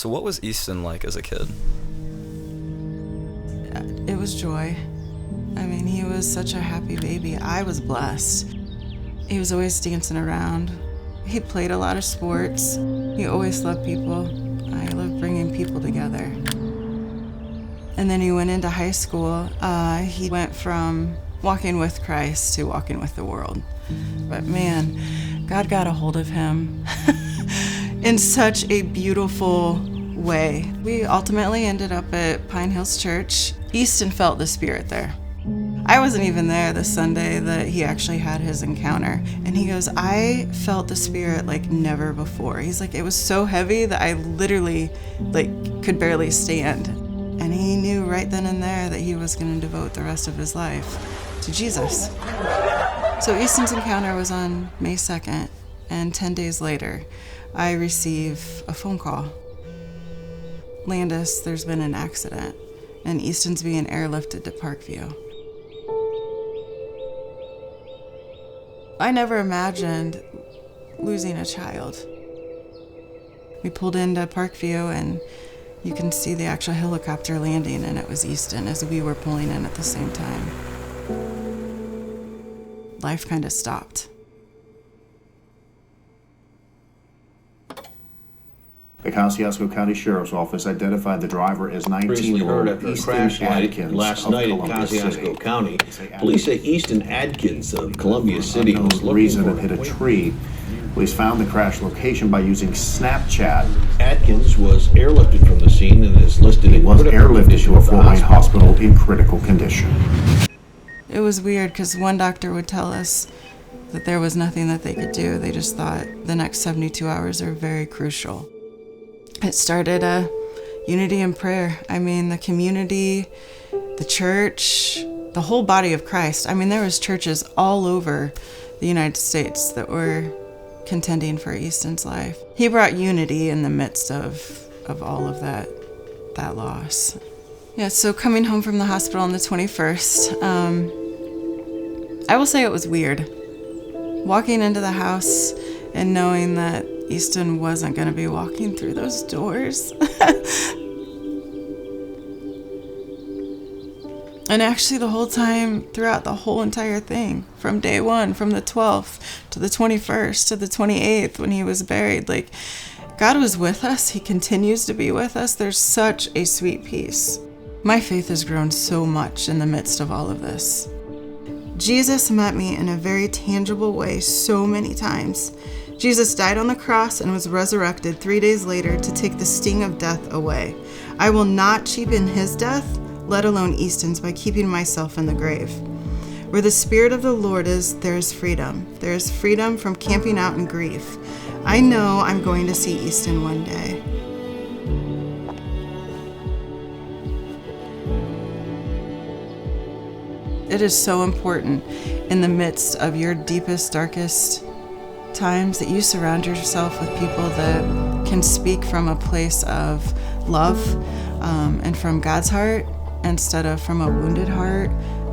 So what was Easton like as a kid? It was joy. I mean, he was such a happy baby. I was blessed. He was always dancing around. He played a lot of sports. He always loved people. I loved bringing people together. And then he went into high school. He went from walking with Christ to walking with the world. But man, God got a hold of him in such a beautiful way. We ultimately ended up at Pine Hills Church. Easton felt the Spirit there. I wasn't even there the Sunday that he actually had his encounter. And he goes, I felt the Spirit like never before. He's like, it was so heavy that I literally could barely stand. And he knew right then and there that he was going to devote the rest of his life to Jesus. So Easton's encounter was on May 2nd, and 10 days later, I receive a phone call. Landis, there's been an accident, and Easton's being airlifted to Parkview. I never imagined losing a child. We pulled into Parkview, and you can see the actual helicopter landing, and it was Easton as we were pulling in at the same time. Life kind of stopped. The Kosciuszko County Sheriff's Office identified the driver as 19-year-old Easton Adkins last of night in Columbia Kosciuszko City. County. Police say Easton Adkins of Columbia City was looking reason for and hit a tree. Police found the crash location by using Snapchat. Atkins was airlifted from the scene and is listed in Was critical airlifted condition to a at the Fort Wayne hospital in critical condition. It was weird because one doctor would tell us that there was nothing that they could do. They just thought the next 72 hours are very crucial. It started a unity in prayer. I mean, the community, the church, the whole body of Christ. I mean, there was churches all over the United States that were contending for Easton's life. He brought unity in the midst of all of that loss. Yeah, so coming home from the hospital on the 21st, I will say it was weird. Walking into the house and knowing that Easton wasn't going to be walking through those doors. And actually the whole time, throughout the whole entire thing, from day one, from the 12th to the 21st to the 28th when he was buried, God was with us. He continues to be with us. There's such a sweet peace. My faith has grown so much in the midst of all of this. Jesus met me in a very tangible way so many times. Jesus died on the cross and was resurrected 3 days later to take the sting of death away. I will not cheapen his death, let alone Easton's, by keeping myself in the grave. Where the Spirit of the Lord is, there is freedom. There is freedom from camping out in grief. I know I'm going to see Easton one day. It is so important in the midst of your deepest, darkest times that you surround yourself with people that can speak from a place of love and from God's heart instead of from a wounded heart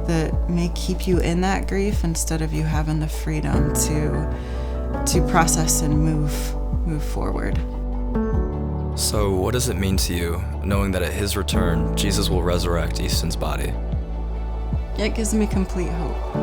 that may keep you in that grief instead of you having the freedom to process and move forward. So what does it mean to you knowing that at his return, Jesus will resurrect Easton's body? It gives me complete hope.